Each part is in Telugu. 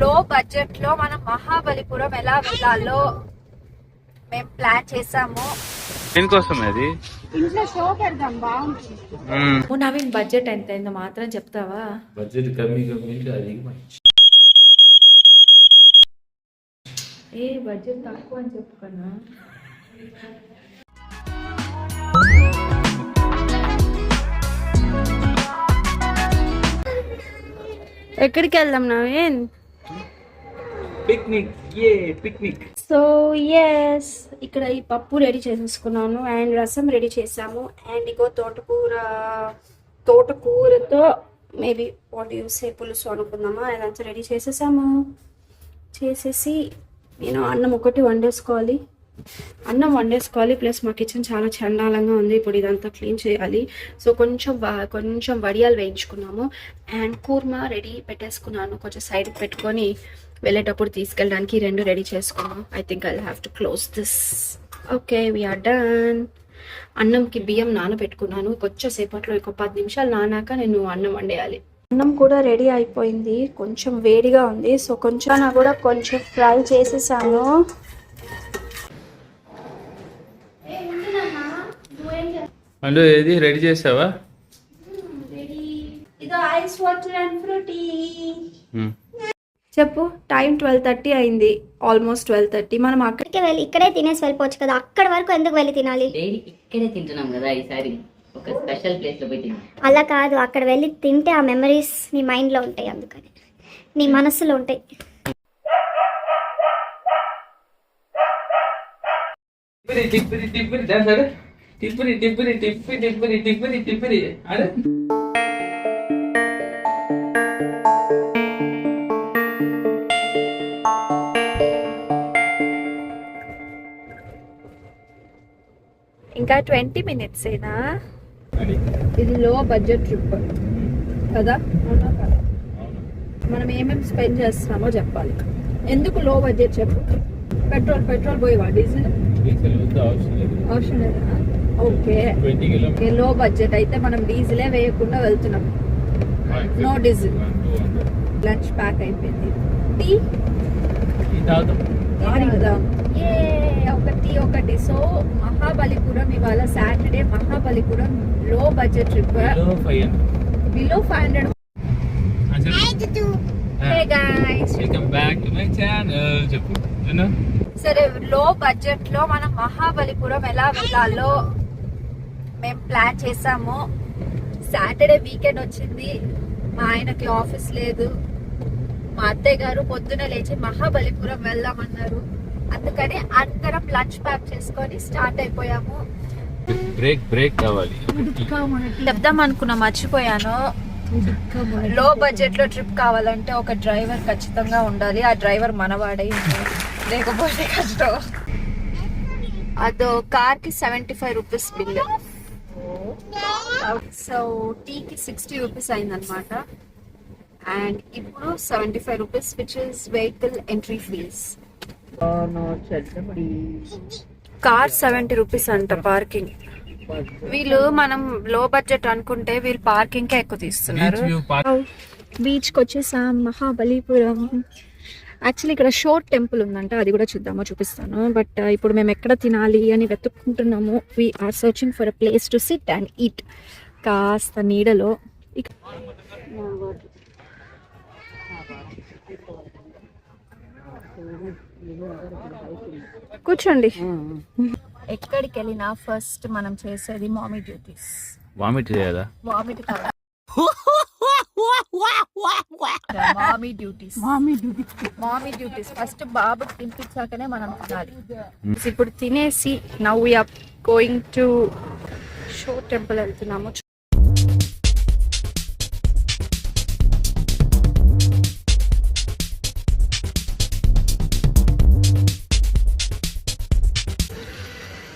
లో బడ్జెట్ లో మనం మహాబలిపురం ఎలా వెళ్ళాలో మేము ప్లాన్ చేసాము. దేనికోసం అది ఇంట్లో షో పెడదాం బాగుంటుంది. నవీన్ బడ్జెట్ ఎంత అయిందో మాత్రం చెప్తావా? బడ్జెట్ కమ్మి అది బడ్జెట్ తక్కువ అని చెప్పుకున్నా. ఎక్కడికి వెళ్దాం Naveen? Picnic. Picnic. So yes, ఇక్కడ ఈ పప్పు రెడీ చేసేసుకున్నాను అండ్ రసం రెడీ చేసాము అండ్ ఇగో తోటకూరతో మేబీ వాట్ యూసే పులుసు అనుకుందామా, అదంతా రెడీ చేసేసి నేను అన్నం ఒకటి వండేసుకోవాలి. ప్లస్ మా కిచెన్ చాలా చండాలంగా ఉంది. ఇప్పుడు ఇదంతా క్లీన్ చేయాలి. సో కొంచెం వడియాలు వేయించుకున్నాము అండ్ కూర్మా రెడీ పెట్టేసుకున్నాను. కొంచెం సైడ్కి పెట్టుకొని వెళ్ళేటప్పుడు తీసుకెళ్ళడానికి 2 రెడీ చేసుకున్నాను. I think I have to close this. Okay, we're done. అన్నంకి బియ్యం నానబెట్టుకున్నాను. కొంచెం సేపట్లో 10 నిమిషాలు నానాక నేను అన్నం వండేయాలి. అన్నం కూడా రెడీ అయిపోయింది. కొంచెం వేడిగా ఉంది. సో కొంచెం ఫ్రై చేసేసాను. అంటే ఏది రెడీ చేసావా? చెప్పు, టైం 12:30 అయింది. ఆల్మోస్ట్ 12:30. మనం అక్కడికి వెళ్ళి ఇక్కడే తినేసి వెళ్ళిపోవచ్చు కదా, అక్కడ వరకు ఎందుకు వెళ్ళి తినాలి? ఇక్కడే తింటున్నాం కదా, ఈసారి ఒక స్పెషల్ ప్లేస్ లో పోయి తిన్నాం. అలా కాదు, అక్కడ వెళ్ళి తింటే ఆ మెమరీస్ నీ మైండ్ లో ఉంటాయి, అందుకని నీ మనసులో ఉంటాయి. ఇంకా 20 minutes ఏనా? ఇది లో బడ్జెట్ ట్రిప్ కదా, అవునా కదా? మనం ఏమేమి స్పెండ్ చేస్తున్నామో చెప్పాలి. ఎందుకు లో బడ్జెట్ చెప్పు? పెట్రోల్ పోయేవా? డీజిల్ అవసరం లేదా? ఓకే, లో బడ్జెట్ అయితే మనం డీజిలే వేయకుండా వెళ్తున్నాం. No diesel. లంచ్ ప్యాక్ అయిపోయింది. టీ ఒకటి. సో మహాబలిపురం ఇవాళ సాటర్డే. మహాబలిపురం లో budget trip, below 500. Hey guys, welcome back to my channel. చెప్పు. సరే, లో బడ్జెట్ లో మనం మహాబలిపురం ఎలా వెళ్ళాలో మేము ప్లాన్ చేసాము. సాటర్డే వీకెండ్ వచ్చింది. మా ఆయనకి ఆఫీస్ లేదు. మా అత్తయ్య గారు పొద్దున లేచి మహాబలిపురం వెళ్దామన్నారు. అందుకని అందరం లంచ్ ప్యాక్ చేసుకొని స్టార్ట్ అయిపోయాము. బ్రేక్ కావాలి. చెప్దాం అనుకున్నా, మర్చిపోయాను. లో బడ్జెట్ లో ట్రిప్ కావాలంటే ఒక డ్రైవర్ ఖచ్చితంగా ఉండాలి. ఆ డ్రైవర్ మనవాడై ఉండాలి, లేకపోతే కష్టం. అదో కార్ కి 75 రూపీస్ బిల్. సో టీకి 60 రూపీస్ అయిందనమాట. అండ్ ఇప్పుడు 75 rupees which is vehicle entry fees. Car 70 rupees అంట పార్కింగ్. వీళ్ళు మనం లో బడ్జెట్ అనుకుంటే వీళ్ళు పార్కింగ్ కే ఎక్కువ తీస్తున్నారు. బీచ్ కి వచ్చేసాం, మహాబలిపురం. యాక్చువల్లీ ఇక్కడ షోర్ టెంపుల్ ఉందంట, అది కూడా చూపిస్తాను. బట్ ఇప్పుడు మేము ఎక్కడ తినాలి అని వెతుక్కుంటున్నాము. We're searching for a place to sit and eat. కాస్త నీడలో కూర్చోండి. ఎక్కడికి వెళ్ళినా ఫస్ట్ మనం చేసేది మామీ డ్యూటీస్. వామిట్ చేయాలా? వామిట్ కాదు, మామీ డ్యూటీస్. ఫస్ట్ బాబుకి తినిపించాకనే మనం తినాలి. ఇప్పుడు తినేసి now we are going to shore temple వెళ్తున్నాము.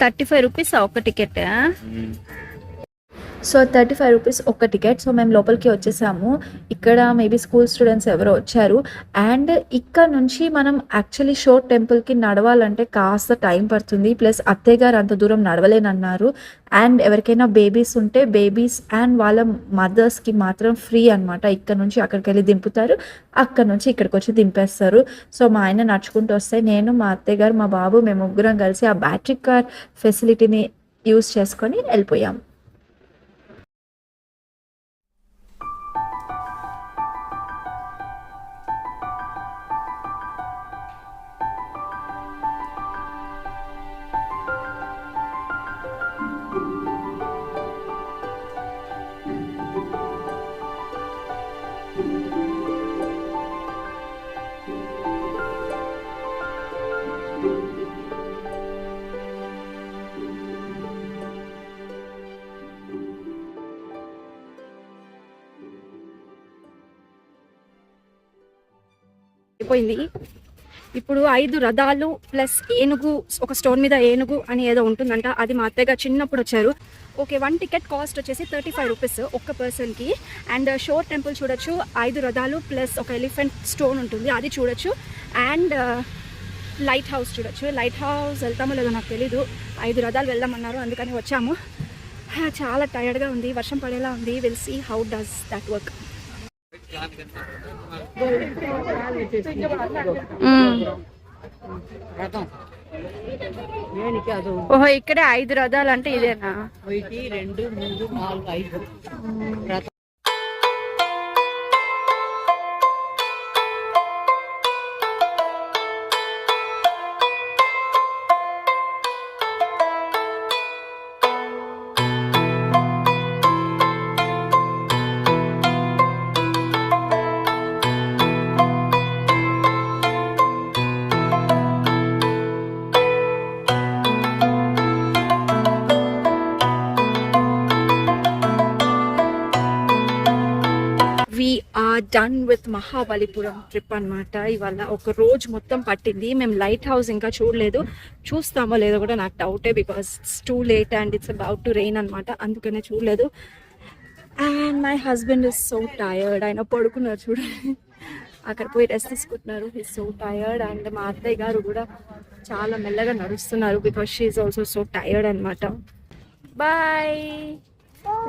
₹35 ఒక టికెట్. సో 35 రూపీస్ ఒక్క టికెట్. సో మేము లోపలికి వచ్చేసాము. ఇక్కడ మేబీ స్కూల్ స్టూడెంట్స్ ఎవరో వచ్చారు. అండ్ ఇక్కడ నుంచి మనం యాక్చువల్లీ షోర్ టెంపుల్కి నడవాలంటే కాస్త టైం పడుతుంది. ప్లస్ అత్తయ్య గారు అంత దూరం నడవలేనన్నారు. అండ్ ఎవరికైనా బేబీస్ ఉంటే బేబీస్ అండ్ వాళ్ళ మదర్స్కి మాత్రం ఫ్రీ అనమాట. ఇక్కడ నుంచి అక్కడికి వెళ్ళి దింపుతారు, అక్కడ నుంచి ఇక్కడికి వచ్చి దింపేస్తారు. సో మా ఆయన నడుచుకుంటూ వస్తే నేను, మా అత్తయ్య గారు, మా బాబు మేము ముగ్గురం కలిసి ఆ బ్యాటరీ కార్ ఫెసిలిటీని యూస్ చేసుకొని వెళ్ళిపోయాం. అయిపోయింది. ఇప్పుడు 5 రథాలు ప్లస్ ఏనుగు, ఒక స్టోన్ మీద ఏనుగు అని ఏదో ఉంటుందంట. అది మా అత్తయ్య చిన్నప్పుడు వచ్చారు. ఓకే, 1 టికెట్ కాస్ట్ వచ్చేసి 35 రూపీస్ ఒక్క పర్సన్కి. అండ్ షోర్ టెంపుల్ చూడొచ్చు, 5 రథాలు ప్లస్ ఒక ఎలిఫెంట్ స్టోన్ ఉంటుంది అది చూడొచ్చు. అండ్ లైట్ హౌస్ చూడొచ్చు. లైట్ హౌస్ వెళ్తామో లేదో నాకు తెలీదు. 5 రథాలు వెళ్దామన్నారు, అందుకని వచ్చాము. చాలా టైర్డ్గా ఉంది, వర్షం పడేలా ఉంది. Will see how does that work. ఓహో, ఇక్కడే 5 రథాలు అంటే ఇదేనా? 1 2 3 4 5 డన్ విత్ మహాబలిపురం ట్రిప్ అనమాట. ఇవాళ ఒక రోజు మొత్తం పట్టింది. మేము లైట్ హౌస్ ఇంకా చూడలేదు, చూస్తామో లేదో కూడా నాకు డౌటే, because it's too late and it's about to rain అనమాట, అందుకనే చూడలేదు. And my husband is so tired. ఆయన పడుకున్నారు చూడండి, అక్కడ పోయి రెస్ట్ తీసుకుంటున్నారు. Is so tired. అండ్ మా అత్తయ్య గారు కూడా చాలా మెల్లగా నడుస్తున్నారు because she is also so tired అనమాట. బాయ్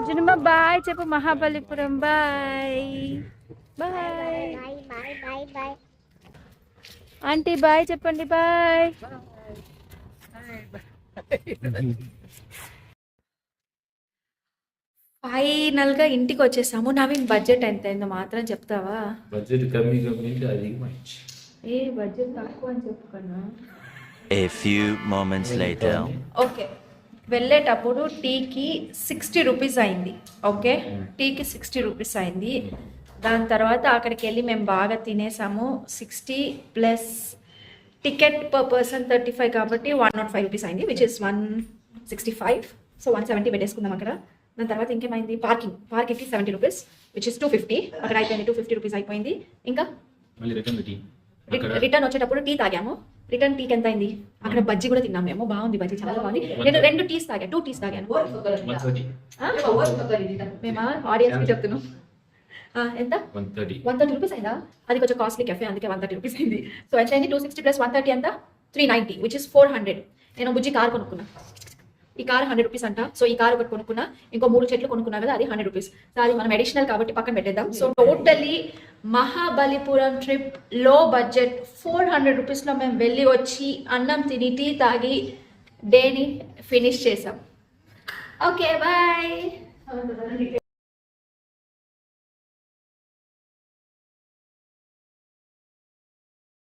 జునమ్మ, బాయ్ చెప్పు. Mahabalipuram bye. Bye bye bye bye. Aunty bye చెప్పండి. బాయ్. ఫైనల్గా ఇంటికి వచ్చేసాము. నవీన్ బడ్జెట్ ఎంత అయిందో మాత్రం చెప్తావా? బడ్జెట్ కమ్మి కమ్మింటే అధికమైంది. ఏ బడ్జెట్ తక్కువ అని చెప్పుకున్నా. A few moments later. Okay, వెళ్ళేటప్పుడు టీకి 60 రూపీస్ అయింది. ఓకే, టీకి 60 రూపీస్ అయింది. దాని తర్వాత అక్కడికి వెళ్ళి మేము బాగా తినేసాము. 60 ప్లస్ టికెట్ పర్ పర్సన్ 35 కాబట్టి 105 రూపీస్ అయింది, విచ్ ఇస్ 165. సో 170 పెట్టేసుకుందాం అక్కడ. దాని తర్వాత ఇంకేమైంది, పార్కింగ్కి 70 రూపీస్, విచ్ ఇస్ 250. అక్కడ అయిపోయింది, 250 రూపీస్ అయిపోయింది. ఇంకా రిటర్న్ వచ్చేటప్పుడు టీ తాగాము. రిటర్న్ టీకి ఎంత అయింది? అక్కడ బజ్జీ కూడా తిన్నాం మేము, బాగుంది బజ్జీ, చాలా బాగుంది. నేను 2 టీస్ తాగాను, 2 టీస్ తాగాను. మేము ఆడియన్స్కి చెప్తున్నాం. ఎంత? 130 రూపీస్ అయిందా? అది కొంచెం కాస్ట్లీ కెఫే, అందుకే 130 రూపీస్ అయింది. సో ఎంత అయింది? 260 ప్లస్ 130 ఎంత? 390, విచ్ ఇస్ 400. నేను బుజ్జి కార్ కొనుక్కున్నా. ఈ కార్ 100 రూపీస్ అంట. సో ఈ కార్ ఒకటి కొనుక్కున్నా, ఇంకో 3 చెట్లు కొనుక్కున్నా కదా, అది 100 రూపీస్. సో అది మనం అడిషనల్ కాబట్టి పక్కన పెట్టేద్దాం. సో టోటలీ మహాబలిపురం ట్రిప్ లో బడ్జెట్ 400 రూపీస్లో మేము వెళ్ళి వచ్చి అన్నం తిని టీ తాగి డేని ఫినిష్ చేసాం. Okay bye.